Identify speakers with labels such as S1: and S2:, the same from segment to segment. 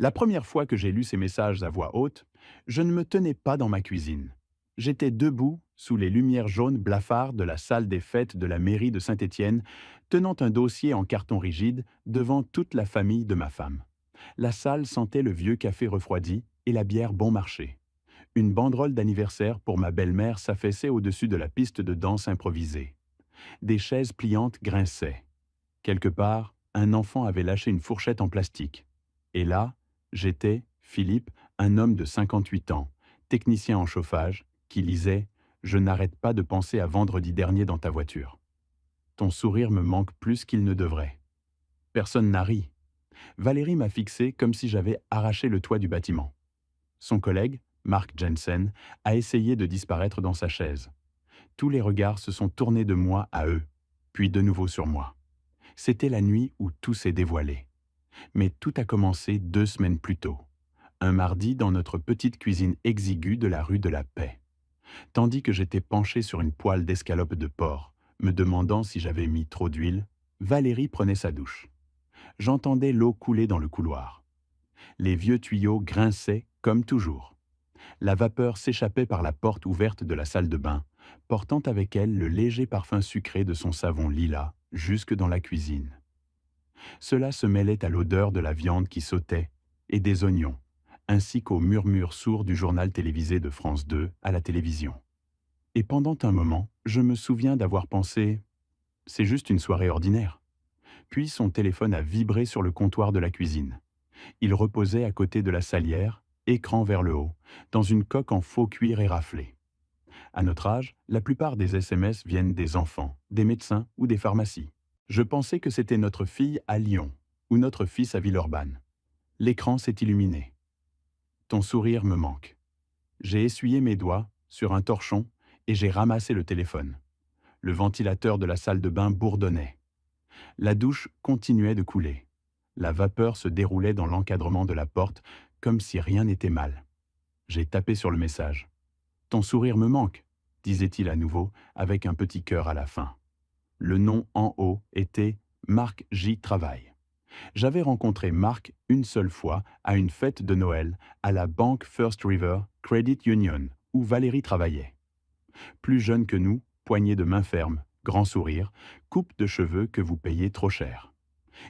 S1: La première fois que j'ai lu ces messages à voix haute, je ne me tenais pas dans ma cuisine. J'étais debout, sous les lumières jaunes blafards de la salle des fêtes de la mairie de Saint-Étienne, tenant un dossier en carton rigide devant toute la famille de ma femme. La salle sentait le vieux café refroidi et la bière bon marché. Une banderole d'anniversaire pour ma belle-mère s'affaissait au-dessus de la piste de danse improvisée. Des chaises pliantes grinçaient. Quelque part, un enfant avait lâché une fourchette en plastique. Et là, j'étais, Philippe, un homme de 58 ans, technicien en chauffage, qui lisait « Je n'arrête pas de penser à vendredi dernier dans ta voiture. Ton sourire me manque plus qu'il ne devrait. » Personne n'a ri. Valérie m'a fixé comme si j'avais arraché le toit du bâtiment. Son collègue, Mark Jensen, a essayé de disparaître dans sa chaise. Tous les regards se sont tournés de moi à eux, puis de nouveau sur moi. C'était la nuit où tout s'est dévoilé. Mais tout a commencé 2 semaines plus tôt, un mardi dans notre petite cuisine exiguë de la rue de la Paix. Tandis que j'étais penché sur une poêle d'escalope de porc, me demandant si j'avais mis trop d'huile, Valérie prenait sa douche. J'entendais l'eau couler dans le couloir. Les vieux tuyaux grinçaient comme toujours. La vapeur s'échappait par la porte ouverte de la salle de bain, portant avec elle le léger parfum sucré de son savon lilas jusque dans la cuisine. Cela se mêlait à l'odeur de la viande qui sautait et des oignons, ainsi qu'au murmure sourd du journal télévisé de France 2 à la télévision. Et pendant un moment, je me souviens d'avoir pensé « c'est juste une soirée ordinaire ». Puis son téléphone a vibré sur le comptoir de la cuisine. Il reposait à côté de la salière, écran vers le haut, dans une coque en faux cuir éraflé. À notre âge, la plupart des SMS viennent des enfants, des médecins ou des pharmacies. Je pensais que c'était notre fille à Lyon ou notre fils à Villeurbanne. L'écran s'est illuminé. Ton sourire me manque. J'ai essuyé mes doigts sur un torchon et j'ai ramassé le téléphone. Le ventilateur de la salle de bain bourdonnait. La douche continuait de couler. La vapeur se déroulait dans l'encadrement de la porte comme si rien n'était mal. J'ai tapé sur le message. « Ton sourire me manque », disait-il à nouveau avec un petit cœur à la fin. Le nom en haut était « Marc J. Travaille ». J'avais rencontré Marc une seule fois à une fête de Noël à la banque First River Credit Union où Valérie travaillait. Plus jeune que nous, poignée de main ferme, grand sourire, coupe de cheveux que vous payez trop cher.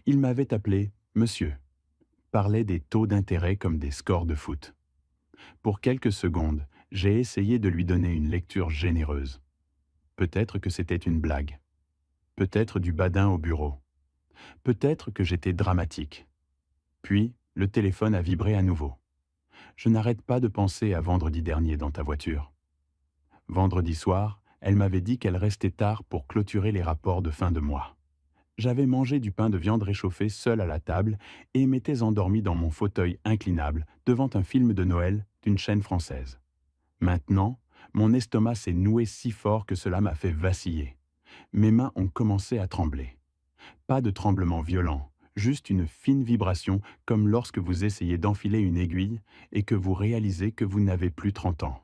S1: Il m'avait appelé « Monsieur », parlait des taux d'intérêt comme des scores de foot. Pour quelques secondes, j'ai essayé de lui donner une lecture généreuse. Peut-être que c'était une blague. Peut-être du badin au bureau. Peut-être que j'étais dramatique. Puis, le téléphone a vibré à nouveau. Je n'arrête pas de penser à vendredi dernier dans ta voiture. Vendredi soir, elle m'avait dit qu'elle restait tard pour clôturer les rapports de fin de mois. J'avais mangé du pain de viande réchauffé seul à la table et m'étais endormi dans mon fauteuil inclinable devant un film de Noël d'une chaîne française. Maintenant, mon estomac s'est noué si fort que cela m'a fait vaciller. Mes mains ont commencé à trembler. Pas de tremblement violent, juste une fine vibration comme lorsque vous essayez d'enfiler une aiguille et que vous réalisez que vous n'avez plus 30 ans.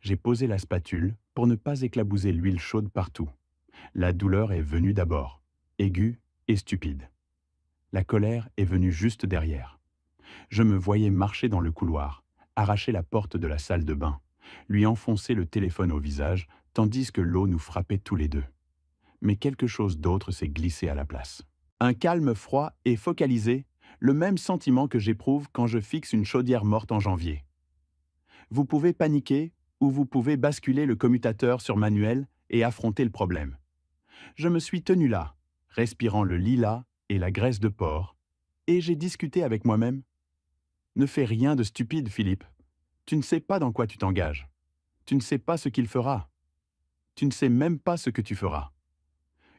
S1: J'ai posé la spatule pour ne pas éclabouser l'huile chaude partout. La douleur est venue d'abord, aiguë et stupide. La colère est venue juste derrière. Je me voyais marcher dans le couloir, arracher la porte de la salle de bain, lui enfoncer le téléphone au visage, tandis que l'eau nous frappait tous les deux. Mais quelque chose d'autre s'est glissé à la place. Un calme froid et focalisé, le même sentiment que j'éprouve quand je fixe une chaudière morte en janvier. Vous pouvez paniquer ou vous pouvez basculer le commutateur sur manuel et affronter le problème. Je me suis tenu là, respirant le lilas et la graisse de porc, et j'ai discuté avec moi-même. Ne fais rien de stupide, Philippe. Tu ne sais pas dans quoi tu t'engages. Tu ne sais pas ce qu'il fera. Tu ne sais même pas ce que tu feras.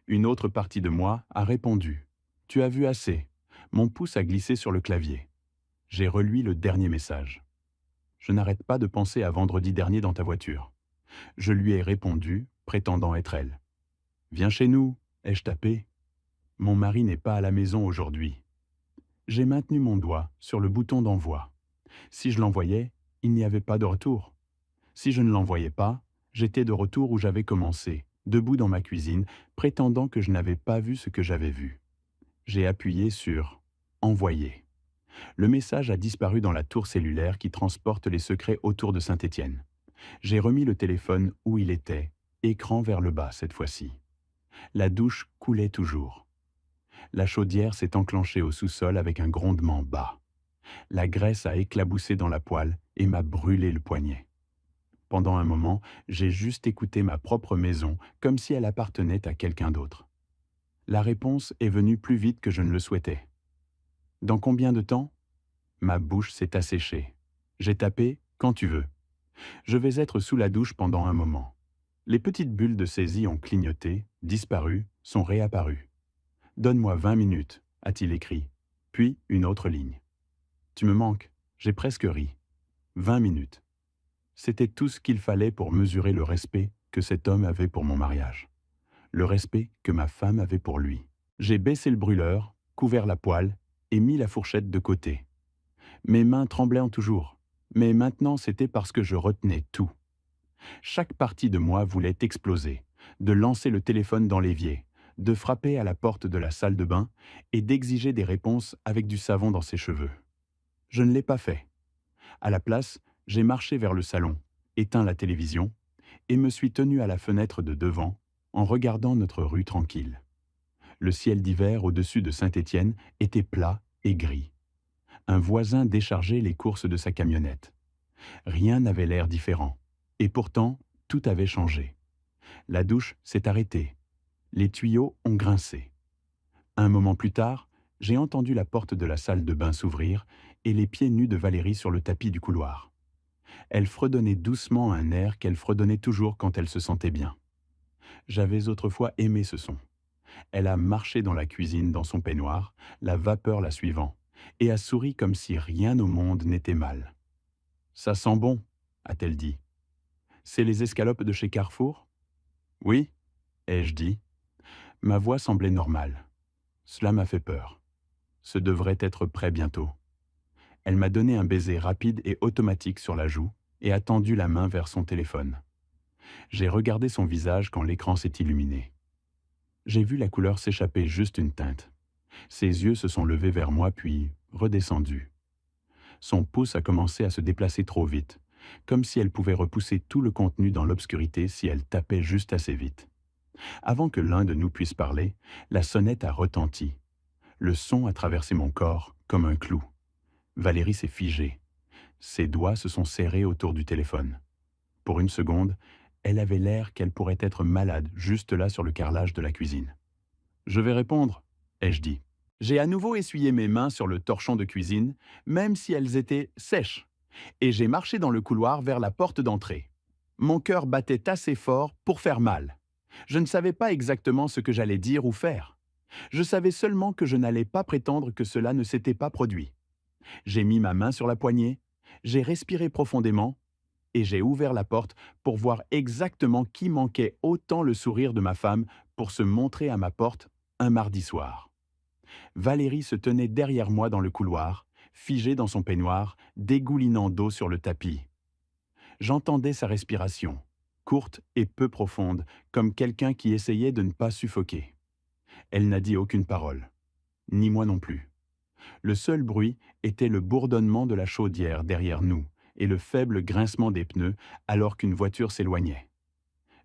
S1: Une autre partie de moi a répondu. Tu as vu assez. Mon pouce a glissé sur le clavier. J'ai relu le dernier message. Je n'arrête pas de penser à vendredi dernier dans ta voiture. Je lui ai répondu, prétendant être elle. Viens chez nous, ai-je tapé. Mon mari n'est pas à la maison aujourd'hui. J'ai maintenu mon doigt sur le bouton d'envoi. Si je l'envoyais, il n'y avait pas de retour. Si je ne l'envoyais pas, j'étais de retour où j'avais commencé, debout dans ma cuisine, prétendant que je n'avais pas vu ce que j'avais vu. J'ai appuyé sur « Envoyer ». Le message a disparu dans la tour cellulaire qui transporte les secrets autour de Saint-Étienne. J'ai remis le téléphone où il était, écran vers le bas cette fois-ci. La douche coulait toujours. La chaudière s'est enclenchée au sous-sol avec un grondement bas. La graisse a éclaboussé dans la poêle et m'a brûlé le poignet. Pendant un moment, j'ai juste écouté ma propre maison comme si elle appartenait à quelqu'un d'autre. La réponse est venue plus vite que je ne le souhaitais. Dans combien de temps? Ma bouche s'est asséchée. J'ai tapé « quand tu veux ». Je vais être sous la douche pendant un moment. Les petites bulles de saisie ont clignoté, disparu, sont réapparues. « Donne-moi 20 minutes », a-t-il écrit. Puis une autre ligne. « Tu me manques », j'ai presque ri. 20 minutes. C'était tout ce qu'il fallait pour mesurer le respect que cet homme avait pour mon mariage. Le respect que ma femme avait pour lui. J'ai baissé le brûleur, couvert la poêle et mis la fourchette de côté. Mes mains tremblaient toujours, mais maintenant c'était parce que je retenais tout. Chaque partie de moi voulait exploser, de lancer le téléphone dans l'évier, de frapper à la porte de la salle de bain et d'exiger des réponses avec du savon dans ses cheveux. Je ne l'ai pas fait. À la place, j'ai marché vers le salon, éteint la télévision et me suis tenu à la fenêtre de devant en regardant notre rue tranquille. Le ciel d'hiver au-dessus de Saint-Étienne était plat et gris. Un voisin déchargeait les courses de sa camionnette. Rien n'avait l'air différent. Et pourtant, tout avait changé. La douche s'est arrêtée. Les tuyaux ont grincé. Un moment plus tard, j'ai entendu la porte de la salle de bain s'ouvrir et les pieds nus de Valérie sur le tapis du couloir. Elle fredonnait doucement un air qu'elle fredonnait toujours quand elle se sentait bien. J'avais autrefois aimé ce son. Elle a marché dans la cuisine dans son peignoir, la vapeur la suivant, et a souri comme si rien au monde n'était mal. « Ça sent bon », a-t-elle dit. « C'est les escalopes de chez Carrefour ?»« Oui », ai-je dit. Ma voix semblait normale. Cela m'a fait peur. Ce devrait être prêt bientôt. Elle m'a donné un baiser rapide et automatique sur la joue et a tendu la main vers son téléphone. J'ai regardé son visage quand l'écran s'est illuminé. J'ai vu la couleur s'échapper juste une teinte. Ses yeux se sont levés vers moi puis redescendus. Son pouce a commencé à se déplacer trop vite, comme si elle pouvait repousser tout le contenu dans l'obscurité si elle tapait juste assez vite. Avant que l'un de nous puisse parler, la sonnette a retenti. Le son a traversé mon corps comme un clou. Valérie s'est figée. Ses doigts se sont serrés autour du téléphone. Pour une seconde, elle avait l'air qu'elle pourrait être malade juste là sur le carrelage de la cuisine. « Je vais répondre », ai-je dit. J'ai à nouveau essuyé mes mains sur le torchon de cuisine, même si elles étaient sèches, et j'ai marché dans le couloir vers la porte d'entrée. Mon cœur battait assez fort pour faire mal. Je ne savais pas exactement ce que j'allais dire ou faire. Je savais seulement que je n'allais pas prétendre que cela ne s'était pas produit. J'ai mis ma main sur la poignée, j'ai respiré profondément et j'ai ouvert la porte pour voir exactement qui manquait autant le sourire de ma femme pour se montrer à ma porte un mardi soir. Valérie se tenait derrière moi dans le couloir, figée dans son peignoir, dégoulinant d'eau sur le tapis. J'entendais sa respiration, courte et peu profonde, comme quelqu'un qui essayait de ne pas suffoquer. Elle n'a dit aucune parole, ni moi non plus. Le seul bruit était le bourdonnement de la chaudière derrière nous et le faible grincement des pneus alors qu'une voiture s'éloignait.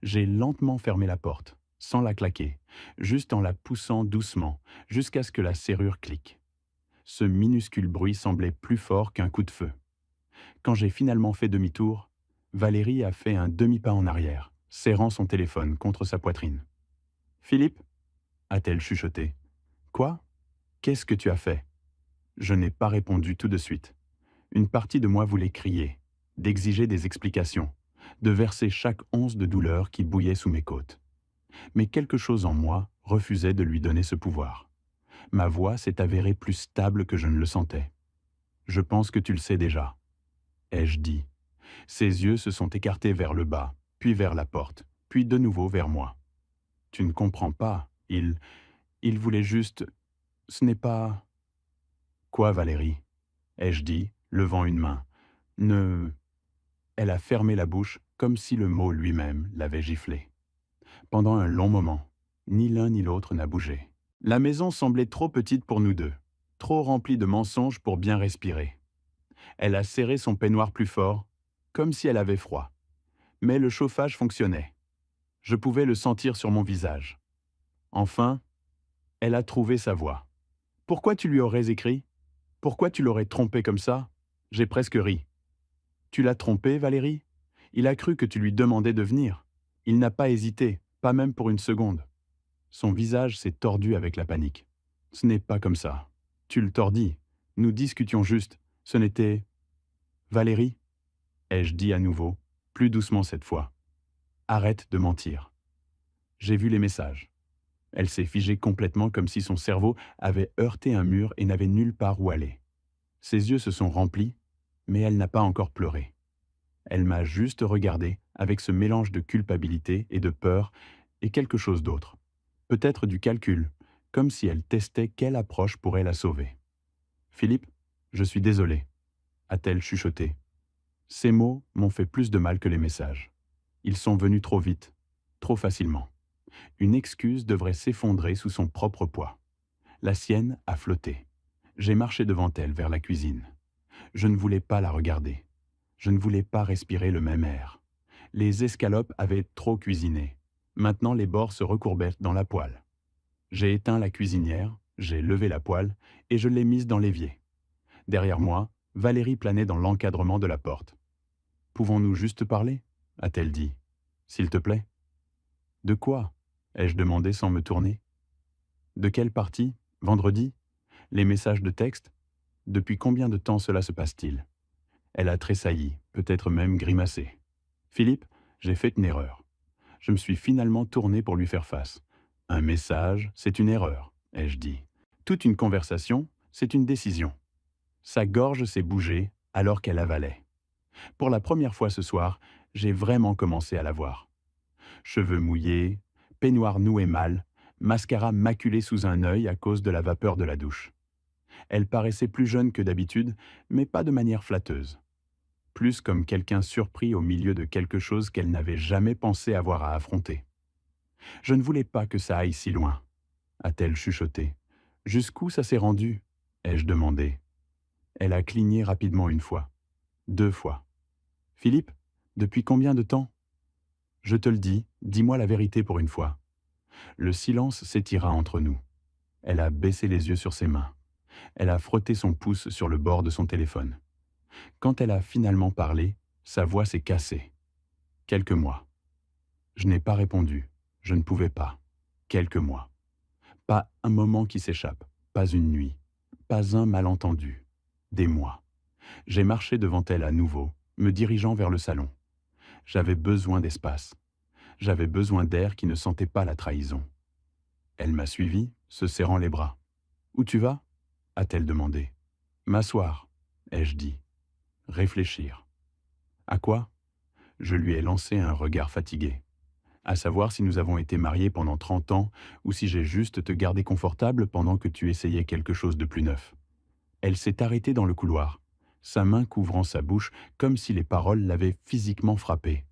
S1: J'ai lentement fermé la porte, sans la claquer, juste en la poussant doucement, jusqu'à ce que la serrure clique. Ce minuscule bruit semblait plus fort qu'un coup de feu. Quand j'ai finalement fait demi-tour, Valérie a fait un demi-pas en arrière, serrant son téléphone contre sa poitrine. « Philippe ?» a-t-elle chuchoté. « Quoi? Qu'est-ce que tu as fait ?» Je n'ai pas répondu tout de suite. Une partie de moi voulait crier, d'exiger des explications, de verser chaque once de douleur qui bouillait sous mes côtes. Mais quelque chose en moi refusait de lui donner ce pouvoir. Ma voix s'est avérée plus stable que je ne le sentais. « Je pense que tu le sais déjà », ai-je dit. Ses yeux se sont écartés vers le bas, puis vers la porte, puis de nouveau vers moi. « Tu ne comprends pas, il voulait juste... Ce n'est pas... » « Quoi, Valérie ?» ai-je dit, levant une main. « Ne... » Elle a fermé la bouche comme si le mot lui-même l'avait giflé. Pendant un long moment, ni l'un ni l'autre n'a bougé. La maison semblait trop petite pour nous deux. trop remplie de mensonges pour bien respirer. Elle a serré son peignoir plus fort, comme si elle avait froid. Mais le chauffage fonctionnait. Je pouvais le sentir sur mon visage. Enfin, elle a trouvé sa voie. Pourquoi tu lui aurais écrit? Pourquoi tu l'aurais trompé comme ça? J'ai presque ri. Tu l'as trompé, Valérie? Il a cru que tu lui demandais de venir. Il n'a pas hésité, pas même pour une seconde. Son visage s'est tordu avec la panique. Ce n'est pas comme ça. Tu le tordis. Nous discutions juste. Ce n'était... Valérie, ai-je dit à nouveau, plus doucement cette fois. Arrête de mentir. J'ai vu les messages. Elle s'est figée complètement comme si son cerveau avait heurté un mur et n'avait nulle part où aller. Ses yeux se sont remplis, mais elle n'a pas encore pleuré. Elle m'a juste regardé avec ce mélange de culpabilité et de peur et quelque chose d'autre. Peut-être du calcul, comme si elle testait quelle approche pourrait la sauver. Philippe, je suis désolé, a-t-elle chuchoté. Ces mots m'ont fait plus de mal que les messages. Ils sont venus trop vite, trop facilement. Une excuse devrait s'effondrer sous son propre poids. La sienne a flotté. J'ai marché devant elle vers la cuisine. Je ne voulais pas la regarder. Je ne voulais pas respirer le même air. Les escalopes avaient trop cuisiné. Maintenant les bords se recourbaient dans la poêle. J'ai éteint la cuisinière, j'ai levé la poêle et je l'ai mise dans l'évier. Derrière moi, Valérie planait dans l'encadrement de la porte. Pouvons-nous juste parler? A-t-elle dit. S'il te plaît. De quoi? Ai-je demandé sans me tourner. De quelle partie? Vendredi? Les messages de texte? Depuis combien de temps cela se passe-t-il? Elle a tressailli, peut-être même grimacé. Philippe, j'ai fait une erreur. Je me suis finalement tourné pour lui faire face. Un message, c'est une erreur, ai-je dit. Toute une conversation, c'est une décision. Sa gorge s'est bougée alors qu'elle avalait. Pour la première fois ce soir, j'ai vraiment commencé à la voir. Cheveux mouillés, peignoir noué mal, mascara maculé sous un œil à cause de la vapeur de la douche. Elle paraissait plus jeune que d'habitude, mais pas de manière flatteuse. Plus comme quelqu'un surpris au milieu de quelque chose qu'elle n'avait jamais pensé avoir à affronter. Je ne voulais pas que ça aille si loin, a-t-elle chuchoté. Jusqu'où ça s'est rendu? Ai-je demandé. Elle a cligné rapidement une fois, 2 fois. Philippe, depuis combien de temps? Je te le dis, dis-moi la vérité pour une fois. Le silence s'étira entre nous. Elle a baissé les yeux sur ses mains. Elle a frotté son pouce sur le bord de son téléphone. Quand elle a finalement parlé, sa voix s'est cassée. Quelques mois. Je n'ai pas répondu. Je ne pouvais pas. Quelques mois. Pas un moment qui s'échappe. Pas une nuit. Pas un malentendu. Des mois. J'ai marché devant elle à nouveau, me dirigeant vers le salon. J'avais besoin d'espace. J'avais besoin d'air qui ne sentait pas la trahison. Elle m'a suivi, se serrant les bras. « Où tu vas » a-t-elle demandé. « M'asseoir » ai-je dit. Réfléchir. À quoi? Je lui ai lancé un regard fatigué. À savoir si nous avons été mariés pendant 30 ans ou si j'ai juste te gardé confortable pendant que tu essayais quelque chose de plus neuf. Elle s'est arrêtée dans le couloir, sa main couvrant sa bouche comme si les paroles l'avaient physiquement frappée.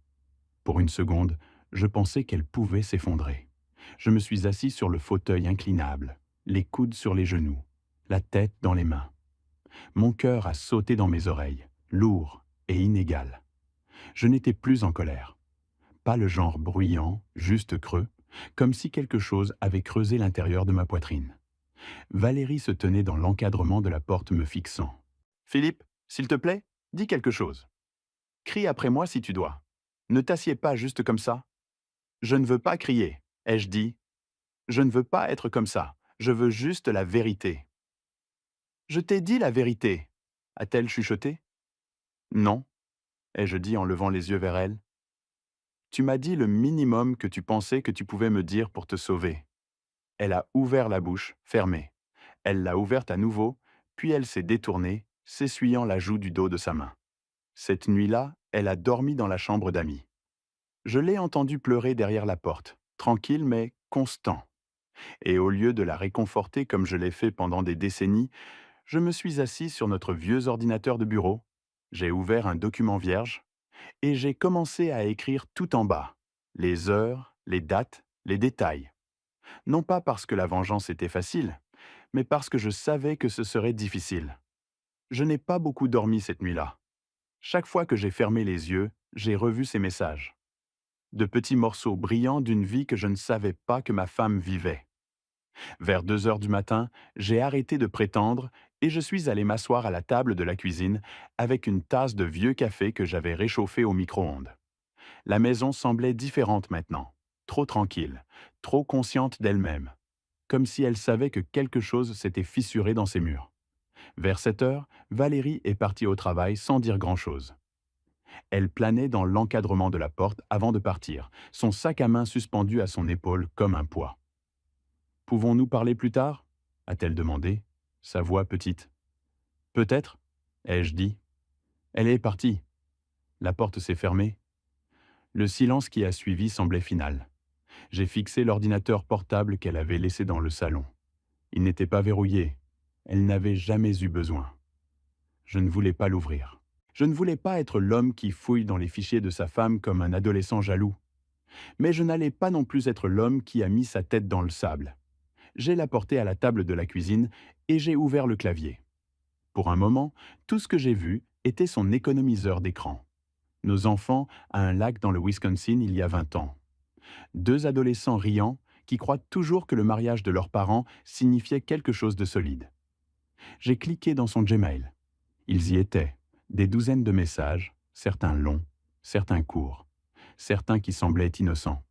S1: Pour une seconde, je pensais qu'elle pouvait s'effondrer. Je me suis assis sur le fauteuil inclinable, les coudes sur les genoux, la tête dans les mains. Mon cœur a sauté dans mes oreilles, lourd et inégal. Je n'étais plus en colère. Pas le genre bruyant, juste creux, comme si quelque chose avait creusé l'intérieur de ma poitrine. Valérie se tenait dans l'encadrement de la porte me fixant. « Philippe, s'il te plaît, dis quelque chose. Crie après moi si tu dois. Ne t'assieds pas juste comme ça. » « Je ne veux pas crier, ai-je dit. Je ne veux pas être comme ça. Je veux juste la vérité. »« Je t'ai dit la vérité, » a-t-elle chuchoté. « Non, » ai-je dit en levant les yeux vers elle. « Tu m'as dit le minimum que tu pensais que tu pouvais me dire pour te sauver. » Elle a ouvert la bouche, fermée. Elle l'a ouverte à nouveau, puis elle s'est détournée, s'essuyant la joue du dos de sa main. Cette nuit-là, elle a dormi dans la chambre d'amis. Je l'ai entendue pleurer derrière la porte, tranquille mais constant. Et au lieu de la réconforter comme je l'ai fait pendant des décennies, je me suis assis sur notre vieux ordinateur de bureau, j'ai ouvert un document vierge, et j'ai commencé à écrire tout en bas, les heures, les dates, les détails. Non pas parce que la vengeance était facile, mais parce que je savais que ce serait difficile. Je n'ai pas beaucoup dormi cette nuit-là. Chaque fois que j'ai fermé les yeux, j'ai revu ces messages. De petits morceaux brillants d'une vie que je ne savais pas que ma femme vivait. Vers 2 heures du matin, j'ai arrêté de prétendre et je suis allé m'asseoir à la table de la cuisine avec une tasse de vieux café que j'avais réchauffé au micro-ondes. La maison semblait différente maintenant, trop tranquille, trop consciente d'elle-même, comme si elle savait que quelque chose s'était fissuré dans ses murs. Vers 7 heures, Valérie est partie au travail sans dire grand-chose. Elle planait dans l'encadrement de la porte avant de partir, son sac à main suspendu à son épaule comme un poids. Pouvons-nous parler plus tard a-t-elle demandé, sa voix petite. Peut-être, ai-je dit. Elle est partie. La porte s'est fermée. Le silence qui a suivi semblait final. J'ai fixé l'ordinateur portable qu'elle avait laissé dans le salon. Il n'était pas verrouillé. Elle n'avait jamais eu besoin. Je ne voulais pas l'ouvrir. Je ne voulais pas être l'homme qui fouille dans les fichiers de sa femme comme un adolescent jaloux. Mais je n'allais pas non plus être l'homme qui a mis sa tête dans le sable. J'ai la portée à la table de la cuisine et j'ai ouvert le clavier. Pour un moment, tout ce que j'ai vu était son économiseur d'écran. Nos enfants à un lac dans le Wisconsin il y a 20 ans. 2 adolescents riants qui croient toujours que le mariage de leurs parents signifiait quelque chose de solide. J'ai cliqué dans son Gmail. Ils y étaient, des douzaines de messages, certains longs, certains courts, certains qui semblaient innocents.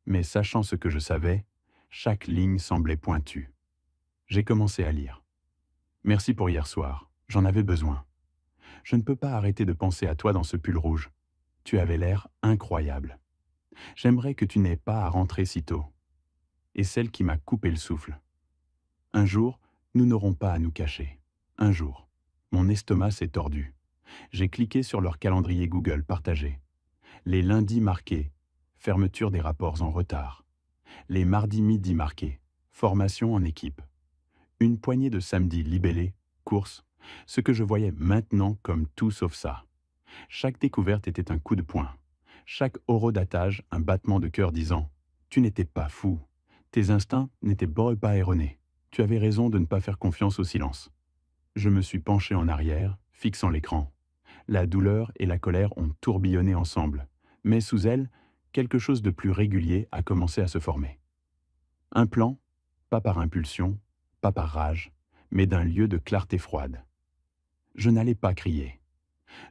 S1: Mais sachant ce que je savais, chaque ligne semblait pointue. J'ai commencé à lire. Merci pour hier soir, j'en avais besoin. Je ne peux pas arrêter de penser à toi dans ce pull rouge. Tu avais l'air incroyable. J'aimerais que tu n'aies pas à rentrer si tôt. Et celle qui m'a coupé le souffle. Un jour, nous n'aurons pas à nous cacher. Un jour. Mon estomac s'est tordu. J'ai cliqué sur leur calendrier Google partagé. Les lundis marqués, fermeture des rapports en retard. Les mardis midi marqués, formation en équipe. Une poignée de samedis libellés, courses, ce que je voyais maintenant comme tout sauf ça. Chaque découverte était un coup de poing. Chaque horodatage, un battement de cœur disant « Tu n'étais pas fou. Tes instincts n'étaient pas erronés. Tu avais raison de ne pas faire confiance au silence. » Je me suis penché en arrière, fixant l'écran. La douleur et la colère ont tourbillonné ensemble, mais sous elle, quelque chose de plus régulier a commencé à se former. Un plan, pas par impulsion, pas par rage, mais d'un lieu de clarté froide. Je n'allais pas crier.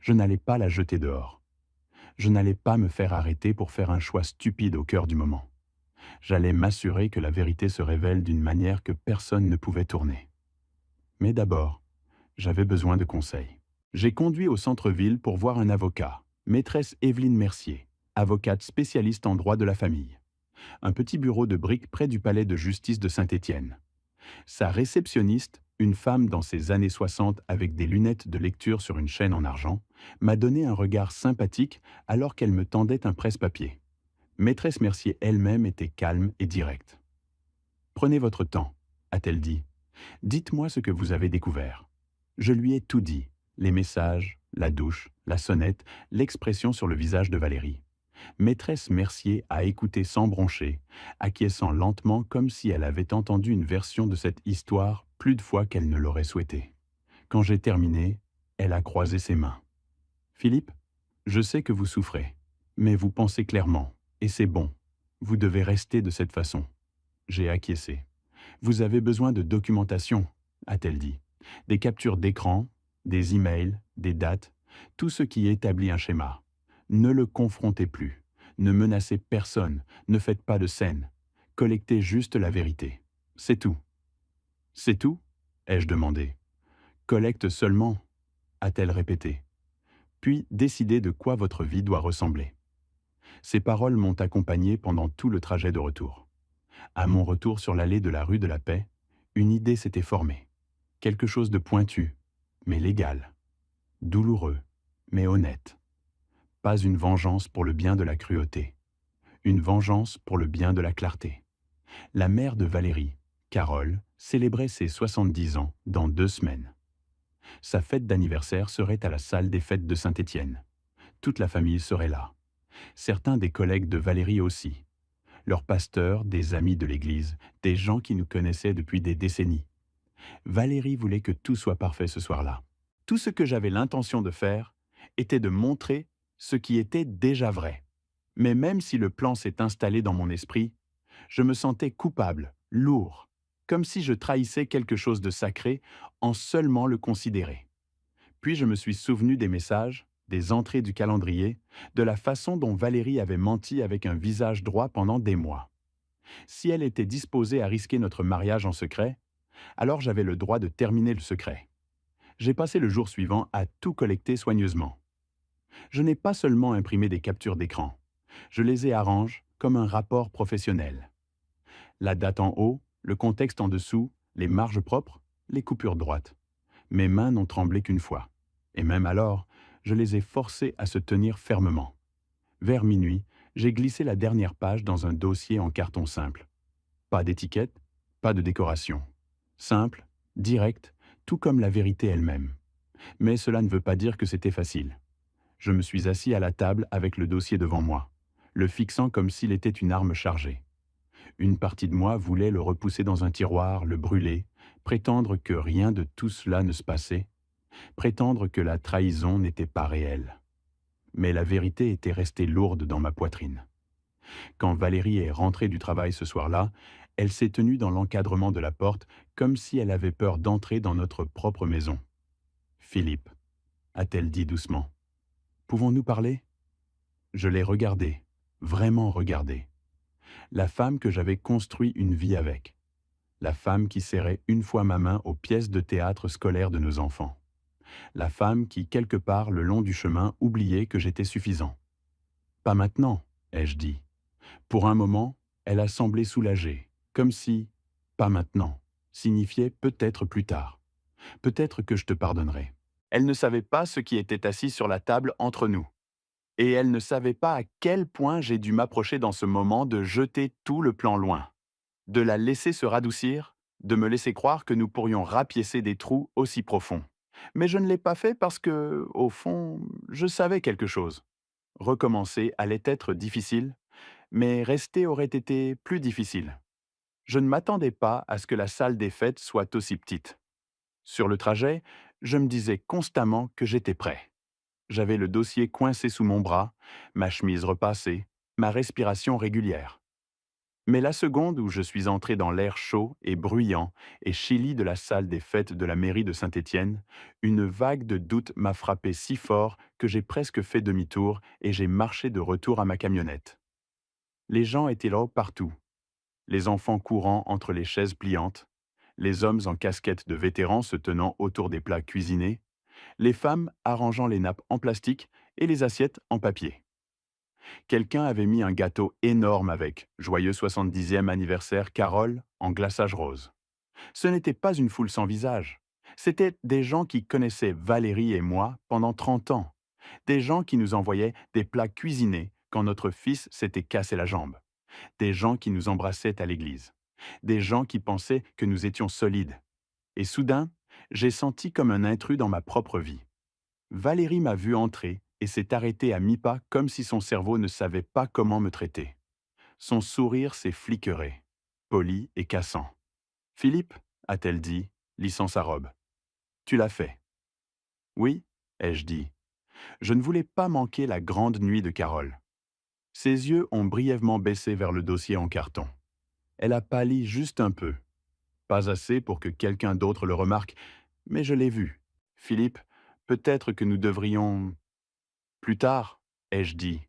S1: Je n'allais pas la jeter dehors. Je n'allais pas me faire arrêter pour faire un choix stupide au cœur du moment. J'allais m'assurer que la vérité se révèle d'une manière que personne ne pouvait tourner. Mais d'abord, j'avais besoin de conseils. J'ai conduit au centre-ville pour voir un avocat, maîtresse Evelyne Mercier, avocate spécialiste en droit de la famille. Un petit bureau de briques près du palais de justice de Saint-Étienne. Sa réceptionniste, une femme dans ses années 60 avec des lunettes de lecture sur une chaîne en argent, m'a donné un regard sympathique alors qu'elle me tendait un presse-papier. Maîtresse Mercier elle-même était calme et directe. « Prenez votre temps », a-t-elle dit. « Dites-moi ce que vous avez découvert. » Je lui ai tout dit, les messages, la douche, la sonnette, l'expression sur le visage de Valérie. Maîtresse Mercier a écouté sans broncher, acquiesçant lentement comme si elle avait entendu une version de cette histoire plus de fois qu'elle ne l'aurait souhaité. Quand j'ai terminé, elle a croisé ses mains. « Philippe, je sais que vous souffrez, mais vous pensez clairement, et c'est bon. Vous devez rester de cette façon. » J'ai acquiescé. « Vous avez besoin de documentation, » a-t-elle dit. « Des captures d'écran, des emails, des dates, tout ce qui établit un schéma. Ne le confrontez plus. Ne menacez personne. Ne faites pas de scène. Collectez juste la vérité. C'est tout. » « C'est tout ?» ai-je demandé. « Collecte seulement ?» a-t-elle répété. Puis décidez de quoi votre vie doit ressembler. Ces paroles m'ont accompagné pendant tout le trajet de retour. À mon retour sur l'allée de la rue de la Paix, une idée s'était formée. Quelque chose de pointu, mais légal. Douloureux, mais honnête. Pas une vengeance pour le bien de la cruauté. Une vengeance pour le bien de la clarté. La mère de Valérie, Carole, célébrait ses 70 ans dans 2 semaines. Sa fête d'anniversaire serait à la salle des fêtes de Saint-Étienne. Toute la famille serait là. Certains des collègues de Valérie aussi. Leurs pasteurs, des amis de l'Église, des gens qui nous connaissaient depuis des décennies. Valérie voulait que tout soit parfait ce soir-là. Tout ce que j'avais l'intention de faire était de montrer ce qui était déjà vrai. Mais même si le plan s'est installé dans mon esprit, je me sentais coupable, lourd, comme si je trahissais quelque chose de sacré en seulement le considérer. Puis je me suis souvenu des messages, des entrées du calendrier, de la façon dont Valérie avait menti avec un visage droit pendant des mois. Si elle était disposée à risquer notre mariage en secret, alors j'avais le droit de terminer le secret. J'ai passé le jour suivant à tout collecter soigneusement. Je n'ai pas seulement imprimé des captures d'écran, je les ai arrangées comme un rapport professionnel. La date en haut, le contexte en dessous, les marges propres, les coupures droites. Mes mains n'ont tremblé qu'une fois. Et même alors, je les ai forcées à se tenir fermement. Vers minuit, j'ai glissé la dernière page dans un dossier en carton simple. Pas d'étiquette, pas de décoration. Simple, direct, tout comme la vérité elle-même. Mais cela ne veut pas dire que c'était facile. Je me suis assis à la table avec le dossier devant moi, le fixant comme s'il était une arme chargée. Une partie de moi voulait le repousser dans un tiroir, le brûler, prétendre que rien de tout cela ne se passait, prétendre que la trahison n'était pas réelle. Mais la vérité était restée lourde dans ma poitrine. Quand Valérie est rentrée du travail ce soir-là, elle s'est tenue dans l'encadrement de la porte comme si elle avait peur d'entrer dans notre propre maison. Philippe, a-t-elle dit doucement, pouvons-nous parler? Je l'ai regardée, vraiment regardée. La femme que j'avais construit une vie avec. La femme qui serrait une fois ma main aux pièces de théâtre scolaires de nos enfants. La femme qui, quelque part le long du chemin, oubliait que j'étais suffisant. Pas maintenant, ai-je dit. Pour un moment, elle a semblé soulagée, comme si pas maintenant signifiait peut-être plus tard. Peut-être que je te pardonnerai. Elle ne savait pas ce qui était assis sur la table entre nous. Et elle ne savait pas à quel point j'ai dû m'approcher dans ce moment de jeter tout le plan loin, de la laisser se radoucir, de me laisser croire que nous pourrions rapiécer des trous aussi profonds. Mais je ne l'ai pas fait parce que, au fond, je savais quelque chose. Recommencer allait être difficile, mais rester aurait été plus difficile. Je ne m'attendais pas à ce que la salle des fêtes soit aussi petite. Sur le trajet, je me disais constamment que j'étais prêt. J'avais le dossier coincé sous mon bras, ma chemise repassée, ma respiration régulière. Mais la seconde où je suis entré dans l'air chaud et bruyant et chili de la salle des fêtes de la mairie de Saint-Étienne, une vague de doute m'a frappé si fort que j'ai presque fait demi-tour et j'ai marché de retour à ma camionnette. Les gens étaient là partout. Les enfants courant entre les chaises pliantes, les hommes en casquette de vétérans se tenant autour des plats cuisinés, les femmes arrangeant les nappes en plastique et les assiettes en papier. Quelqu'un avait mis un gâteau énorme avec Joyeux 70e anniversaire Carole en glaçage rose. Ce n'était pas une foule sans visage. C'étaient des gens qui connaissaient Valérie et moi pendant 30 ans. Des gens qui nous envoyaient des plats cuisinés quand notre fils s'était cassé la jambe. Des gens qui nous embrassaient à l'église. Des gens qui pensaient que nous étions solides. Et soudain, j'ai senti comme un intrus dans ma propre vie. Valérie m'a vu entrer et s'est arrêtée à mi-pas comme si son cerveau ne savait pas comment me traiter. Son sourire s'est fliqueré, poli et cassant. Philippe, a-t-elle dit, lissant sa robe. Tu l'as fait. Oui, ai-je dit. Je ne voulais pas manquer la grande nuit de Carole. Ses yeux ont brièvement baissé vers le dossier en carton. Elle a pâli juste un peu. Pas assez pour que quelqu'un d'autre le remarque, mais je l'ai vu. Philippe, peut-être que nous devrions... Plus tard, ai-je dit.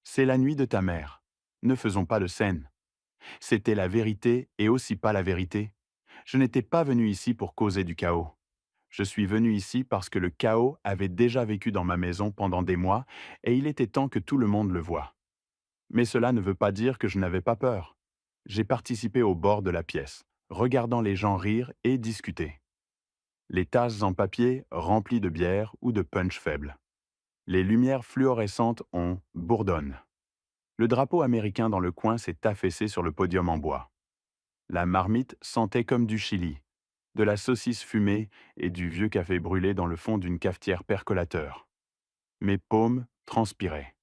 S1: C'est la nuit de ta mère. Ne faisons pas de scène. C'était la vérité et aussi pas la vérité. Je n'étais pas venu ici pour causer du chaos. Je suis venu ici parce que le chaos avait déjà vécu dans ma maison pendant des mois et il était temps que tout le monde le voie. Mais cela ne veut pas dire que je n'avais pas peur. J'ai participé au bord de la pièce, regardant les gens rire et discuter. Les tasses en papier remplies de bière ou de punch faible. Les lumières fluorescentes bourdonnent. Le drapeau américain dans le coin s'est affaissé sur le podium en bois. La marmite sentait comme du chili, de la saucisse fumée et du vieux café brûlé dans le fond d'une cafetière percolateur. Mes paumes transpiraient.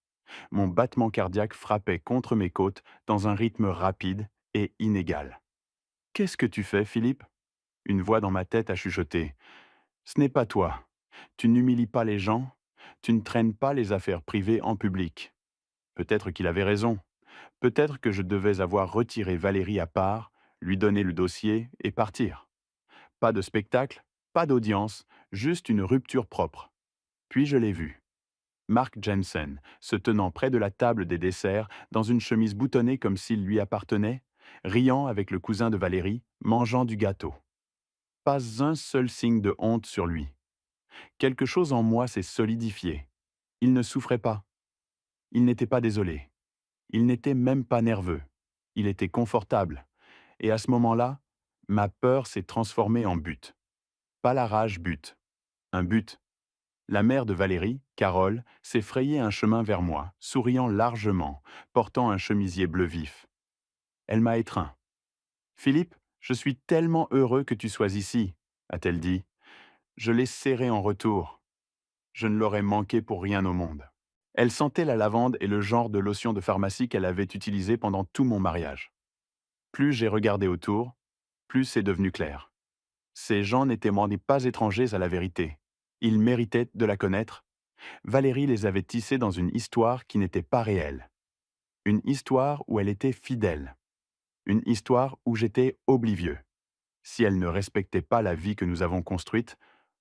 S1: Mon battement cardiaque frappait contre mes côtes dans un rythme rapide et inégal. Qu'est-ce que tu fais, Philippe? Une voix dans ma tête a chuchoté. Ce n'est pas toi. Tu n'humilies pas les gens. Tu ne traînes pas les affaires privées en public. Peut-être qu'il avait raison. Peut-être que je devais avoir retiré Valérie à part, lui donner le dossier et partir. Pas de spectacle, pas d'audience, juste une rupture propre. Puis je l'ai vu. Mark Jensen, se tenant près de la table des desserts, dans une chemise boutonnée comme s'il lui appartenait, riant avec le cousin de Valérie, mangeant du gâteau. Pas un seul signe de honte sur lui. Quelque chose en moi s'est solidifié. Il ne souffrait pas. Il n'était pas désolé. Il n'était même pas nerveux. Il était confortable. Et à ce moment-là, ma peur s'est transformée en but. Pas la rage but. Un but. La mère de Valérie, Carole, s'est frayé un chemin vers moi, souriant largement, portant un chemisier bleu vif. Elle m'a étreint. Philippe, je suis tellement heureux que tu sois ici, a-t-elle dit. Je l'ai serré en retour. Je ne l'aurais manqué pour rien au monde. Elle sentait la lavande et le genre de lotion de pharmacie qu'elle avait utilisé pendant tout mon mariage. Plus j'ai regardé autour, plus c'est devenu clair. Ces gens n'étaient pas étrangers à la vérité. Ils méritaient de la connaître. Valérie les avait tissés dans une histoire qui n'était pas réelle. Une histoire où elle était fidèle. Une histoire où j'étais oblivieux. Si elle ne respectait pas la vie que nous avons construite,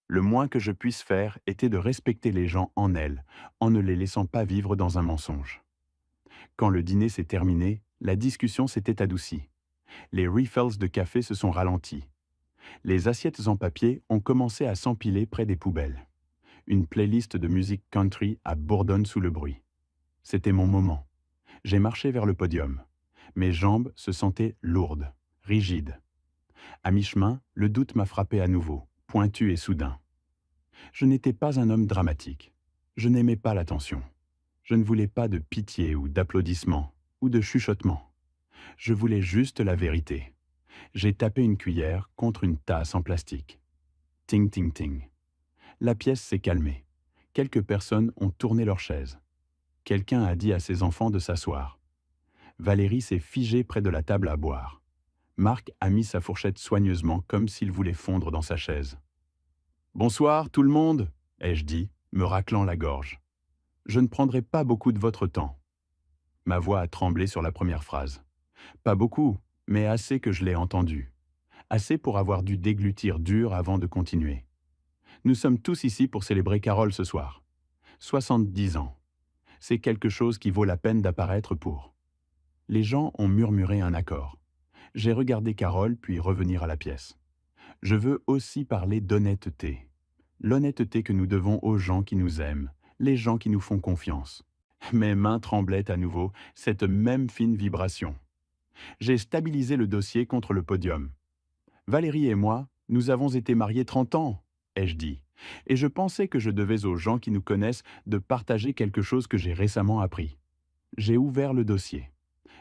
S1: le moins que je puisse faire était de respecter les gens en elle, en ne les laissant pas vivre dans un mensonge. Quand le dîner s'est terminé, la discussion s'était adoucie. Les refills de café se sont ralentis. Les assiettes en papier ont commencé à s'empiler près des poubelles. Une playlist de musique country à bourdonne sous le bruit. C'était mon moment. J'ai marché vers le podium. Mes jambes se sentaient lourdes, rigides. À mi-chemin, le doute m'a frappé à nouveau, pointu et soudain. Je n'étais pas un homme dramatique. Je n'aimais pas l'attention. Je ne voulais pas de pitié ou d'applaudissements, ou de chuchotements. Je voulais juste la vérité. J'ai tapé une cuillère contre une tasse en plastique. Ting, ting, ting. La pièce s'est calmée. Quelques personnes ont tourné leur chaise. Quelqu'un a dit à ses enfants de s'asseoir. Valérie s'est figée près de la table à boire. Marc a mis sa fourchette soigneusement comme s'il voulait fondre dans sa chaise. « Bonsoir, tout le monde !» ai-je dit, me raclant la gorge. « Je ne prendrai pas beaucoup de votre temps. » Ma voix a tremblé sur la première phrase. Pas beaucoup, mais assez que je l'ai entendue. Assez pour avoir dû déglutir dur avant de continuer. Nous sommes tous ici pour célébrer Carole ce soir. 70 ans. C'est quelque chose qui vaut la peine d'apparaître pour. Les gens ont murmuré un accord. J'ai regardé Carole puis revenir à la pièce. Je veux aussi parler d'honnêteté. L'honnêteté que nous devons aux gens qui nous aiment, les gens qui nous font confiance. Mes mains tremblaient à nouveau, cette même fine vibration. J'ai stabilisé le dossier contre le podium. Valérie et moi, nous avons été mariés 30 ans, ai-je dit, et je pensais que je devais aux gens qui nous connaissent de partager quelque chose que j'ai récemment appris. J'ai ouvert le dossier.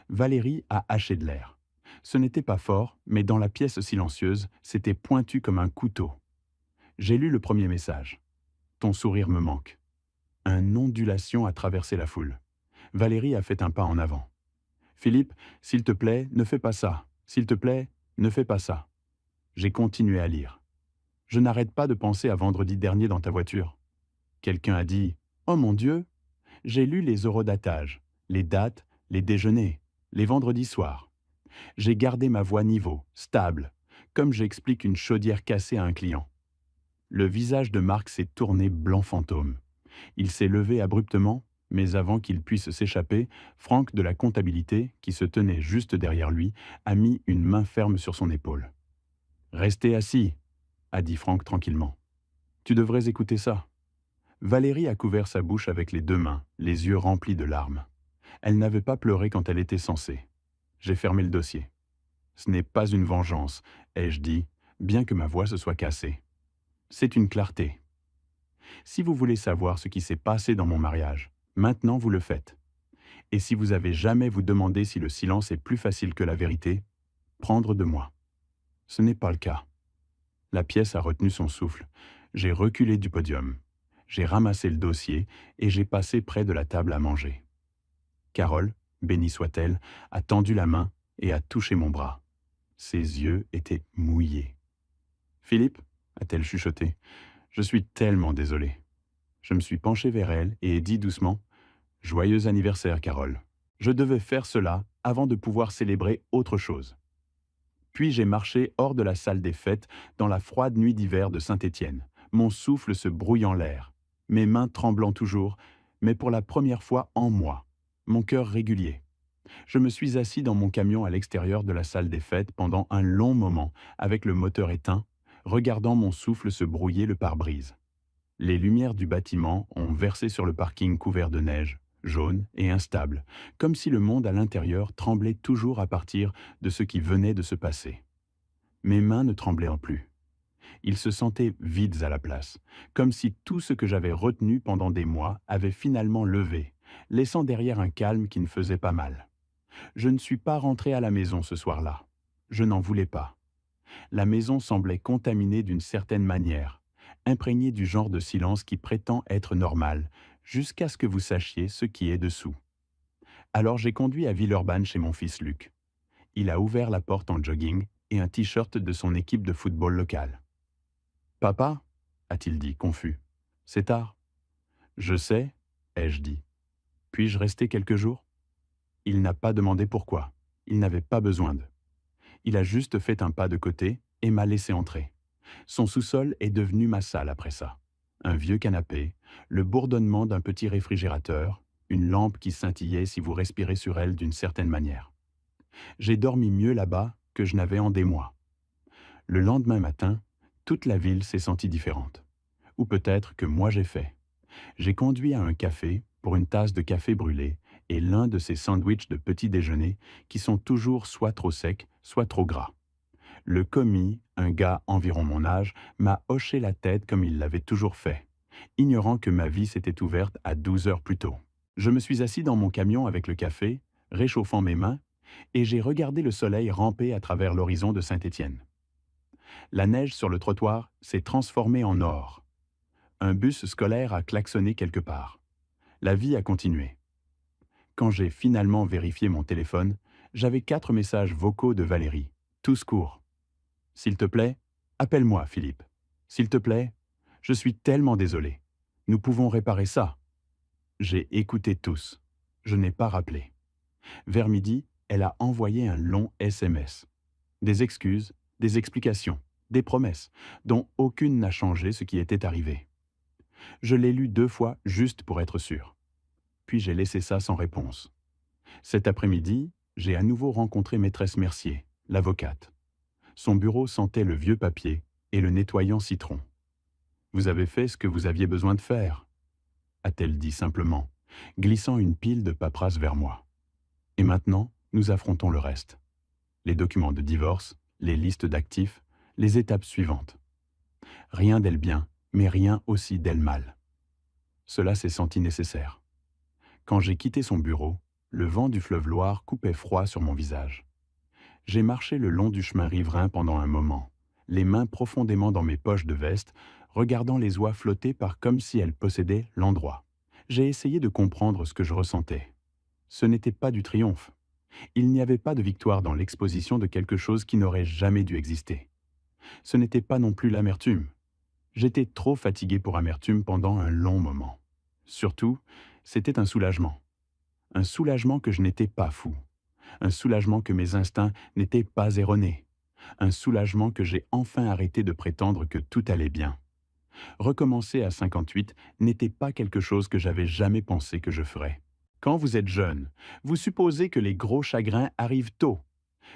S1: Valérie a haché de l'air. Ce n'était pas fort, mais dans la pièce silencieuse, c'était pointu comme un couteau. J'ai lu le premier message. Ton sourire me manque. Un ondulation a traversé la foule. Valérie a fait un pas en avant. Philippe, s'il te plaît, ne fais pas ça. S'il te plaît, ne fais pas ça. J'ai continué à lire. Je n'arrête pas de penser à vendredi dernier dans ta voiture. Quelqu'un a dit « Oh mon Dieu !» J'ai lu les horodatages, les dates, les déjeuners, les vendredis soirs. J'ai gardé ma voix niveau, stable, comme j'explique une chaudière cassée à un client. Le visage de Marc s'est tourné blanc fantôme. Il s'est levé abruptement, mais avant qu'il puisse s'échapper, Franck de la comptabilité, qui se tenait juste derrière lui, a mis une main ferme sur son épaule. « Restez assis », a dit Franck tranquillement. « Tu devrais écouter ça. » Valérie a couvert sa bouche avec les deux mains, les yeux remplis de larmes. Elle n'avait pas pleuré quand elle était censée. J'ai fermé le dossier. Ce n'est pas une vengeance, ai-je dit, bien que ma voix se soit cassée. C'est une clarté. Si vous voulez savoir ce qui s'est passé dans mon mariage, maintenant vous le faites. Et si vous avez jamais vous demandé si le silence est plus facile que la vérité, prendre de moi. Ce n'est pas le cas. La pièce a retenu son souffle. J'ai reculé du podium. J'ai ramassé le dossier et j'ai passé près de la table à manger. Carole, bénie soit-elle, a tendu la main et a touché mon bras. Ses yeux étaient mouillés. Philippe, a-t-elle chuchoté, je suis tellement désolé. Je me suis penché vers elle et ai dit doucement, joyeux anniversaire, Carole. Je devais faire cela avant de pouvoir célébrer autre chose. Puis j'ai marché hors de la salle des fêtes dans la froide nuit d'hiver de Saint-Étienne, mon souffle se brouillant l'air, mes mains tremblant toujours, mais pour la première fois en moi, mon cœur régulier. Je me suis assis dans mon camion à l'extérieur de la salle des fêtes pendant un long moment, avec le moteur éteint, regardant mon souffle se brouiller le pare-brise. Les lumières du bâtiment ont versé sur le parking couvert de neige, jaune et instable, comme si le monde à l'intérieur tremblait toujours à partir de ce qui venait de se passer. Mes mains ne tremblaient plus. Ils se sentaient vides à la place, comme si tout ce que j'avais retenu pendant des mois avait finalement levé, laissant derrière un calme qui ne faisait pas mal. Je ne suis pas rentré à la maison ce soir-là. Je n'en voulais pas. La maison semblait contaminée d'une certaine manière, imprégnée du genre de silence qui prétend être normal, jusqu'à ce que vous sachiez ce qui est dessous. Alors j'ai conduit à Villeurbanne chez mon fils Luc. Il a ouvert la porte en jogging et un t-shirt de son équipe de football locale. « Papa ?» a-t-il dit, confus. « C'est tard. »« Je sais, » ai-je dit. « Puis-je rester quelques jours ?» Il n'a pas demandé pourquoi. Il n'avait pas besoin de. Il a juste fait un pas de côté et m'a laissé entrer. Son sous-sol est devenu ma salle après ça. Un vieux canapé, le bourdonnement d'un petit réfrigérateur, une lampe qui scintillait si vous respirez sur elle d'une certaine manière. J'ai dormi mieux là-bas que je n'avais en des mois. Le lendemain matin, toute la ville s'est sentie différente. Ou peut-être que moi j'ai fait. J'ai conduit à un café pour une tasse de café brûlé et l'un de ces sandwichs de petit déjeuner qui sont toujours soit trop secs, soit trop gras. Le commis, un gars environ mon âge, m'a hoché la tête comme il l'avait toujours fait, ignorant que ma vie s'était ouverte à 12 heures plus tôt. Je me suis assis dans mon camion avec le café, réchauffant mes mains, et j'ai regardé le soleil ramper à travers l'horizon de Saint-Étienne. La neige sur le trottoir s'est transformée en or. Un bus scolaire a klaxonné quelque part. La vie a continué. Quand j'ai finalement vérifié mon téléphone, j'avais 4 messages vocaux de Valérie, tous courts. « S'il te plaît, appelle-moi, Philippe. S'il te plaît, je suis tellement désolé. Nous pouvons réparer ça. » J'ai écouté tous. Je n'ai pas rappelé. Vers midi, elle a envoyé un long SMS. Des excuses, des explications, des promesses, dont aucune n'a changé ce qui était arrivé. Je l'ai lu 2 fois juste pour être sûr. Puis j'ai laissé ça sans réponse. Cet après-midi, j'ai à nouveau rencontré maîtresse Mercier, l'avocate. Son bureau sentait le vieux papier et le nettoyant citron. « Vous avez fait ce que vous aviez besoin de faire », a-t-elle dit simplement, glissant une pile de paperasse vers moi. « Et maintenant, nous affrontons le reste. Les documents de divorce, les listes d'actifs, les étapes suivantes. Rien d'elle bien, mais rien aussi d'elle mal. » Cela s'est senti nécessaire. Quand j'ai quitté son bureau, le vent du fleuve Loire coupait froid sur mon visage. J'ai marché le long du chemin riverain pendant un moment, les mains profondément dans mes poches de veste, regardant les oies flotter par comme si elles possédaient l'endroit. J'ai essayé de comprendre ce que je ressentais. Ce n'était pas du triomphe. Il n'y avait pas de victoire dans l'exposition de quelque chose qui n'aurait jamais dû exister. Ce n'était pas non plus l'amertume. J'étais trop fatigué pour amertume pendant un long moment. Surtout, c'était un soulagement. Un soulagement que je n'étais pas fou. Un soulagement que mes instincts n'étaient pas erronés. Un soulagement que j'ai enfin arrêté de prétendre que tout allait bien. Recommencer à 58 n'était pas quelque chose que j'avais jamais pensé que je ferais. Quand vous êtes jeune, vous supposez que les gros chagrins arrivent tôt.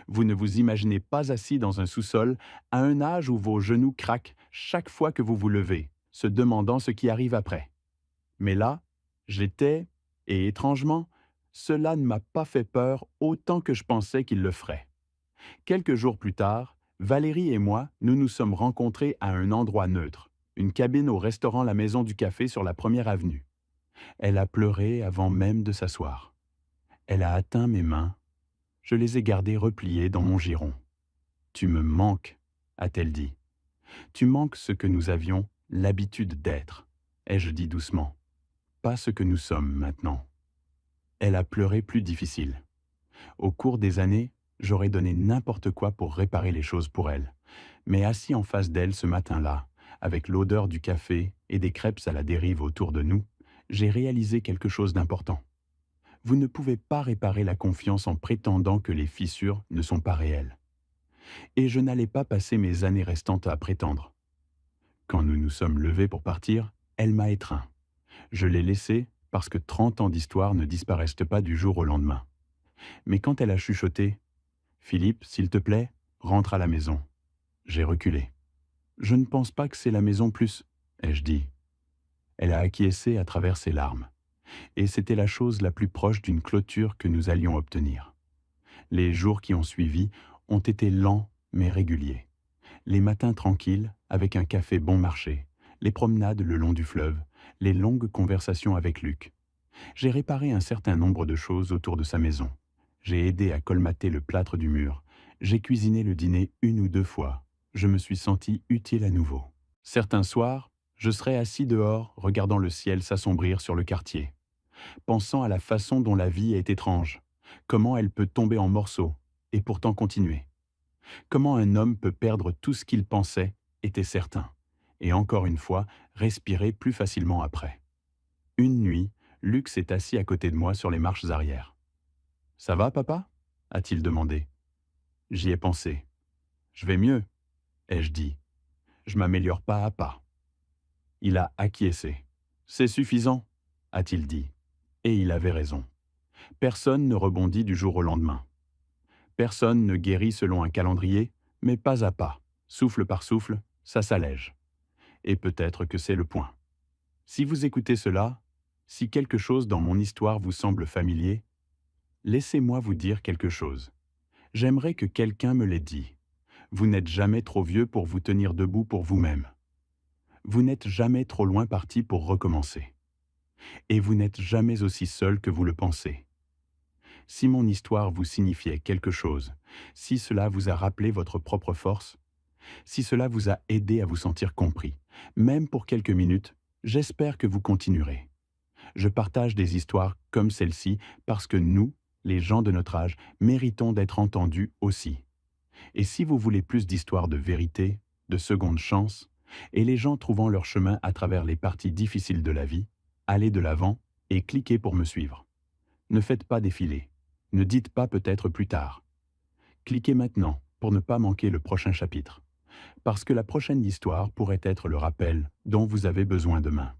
S1: Vous ne vous imaginez pas assis dans un sous-sol à un âge où vos genoux craquent chaque fois que vous vous levez, se demandant ce qui arrive après. Mais là, j'étais, et étrangement, cela ne m'a pas fait peur autant que je pensais qu'il le ferait. Quelques jours plus tard, Valérie et moi, nous nous sommes rencontrés à un endroit neutre, une cabine au restaurant La Maison du Café sur la 1er avenue. Elle a pleuré avant même de s'asseoir. Elle a atteint mes mains. Je les ai gardées repliées dans mon giron. « Tu me manques », a-t-elle dit. « Tu manques ce que nous avions l'habitude d'être », ai-je dit doucement. « Pas ce que nous sommes maintenant. » Elle a pleuré plus difficile. Au cours des années, j'aurais donné n'importe quoi pour réparer les choses pour elle. Mais assis en face d'elle ce matin-là, avec l'odeur du café et des crêpes à la dérive autour de nous, j'ai réalisé quelque chose d'important. Vous ne pouvez pas réparer la confiance en prétendant que les fissures ne sont pas réelles. Et je n'allais pas passer mes années restantes à prétendre. Quand nous nous sommes levés pour partir, elle m'a étreint. Je l'ai laissée parce que 30 ans d'histoire ne disparaissent pas du jour au lendemain. Mais quand elle a chuchoté « Philippe, s'il te plaît, rentre à la maison », j'ai reculé. Je ne pense pas que c'est la maison plus, ai-je dit. Elle a acquiescé à travers ses larmes. Et c'était la chose la plus proche d'une clôture que nous allions obtenir. Les jours qui ont suivi ont été lents mais réguliers. Les matins tranquilles, avec un café bon marché, les promenades le long du fleuve, les longues conversations avec Luc. J'ai réparé un certain nombre de choses autour de sa maison. J'ai aidé à colmater le plâtre du mur. J'ai cuisiné le dîner 1 ou 2 fois. Je me suis senti utile à nouveau. Certains soirs, je serais assis dehors, regardant le ciel s'assombrir sur le quartier, pensant à la façon dont la vie est étrange, comment elle peut tomber en morceaux, et pourtant continuer. Comment un homme peut perdre tout ce qu'il pensait, était certain, et encore une fois, respirer plus facilement après. Une nuit, Luc s'est assis à côté de moi sur les marches arrière. « Ça va, papa » a-t-il demandé. J'y ai pensé. « Je vais mieux », ai-je dit. « Je m'améliore pas à pas. » Il a acquiescé. « C'est suffisant », a-t-il dit. Et il avait raison. Personne ne rebondit du jour au lendemain. Personne ne guérit selon un calendrier, mais pas à pas, souffle par souffle, ça s'allège. Et peut-être que c'est le point. Si vous écoutez cela, si quelque chose dans mon histoire vous semble familier, laissez-moi vous dire quelque chose. J'aimerais que quelqu'un me l'ait dit. Vous n'êtes jamais trop vieux pour vous tenir debout pour vous-même. Vous n'êtes jamais trop loin parti pour recommencer. Et vous n'êtes jamais aussi seul que vous le pensez. Si mon histoire vous signifiait quelque chose, si cela vous a rappelé votre propre force, si cela vous a aidé à vous sentir compris, même pour quelques minutes, j'espère que vous continuerez. Je partage des histoires comme celle-ci parce que nous, les gens de notre âge, méritons d'être entendus aussi. Et si vous voulez plus d'histoires de vérité, de seconde chance, et les gens trouvant leur chemin à travers les parties difficiles de la vie, allez de l'avant et cliquez pour me suivre. Ne faites pas défiler. Ne dites pas peut-être plus tard. Cliquez maintenant pour ne pas manquer le prochain chapitre. Parce que la prochaine histoire pourrait être le rappel dont vous avez besoin demain.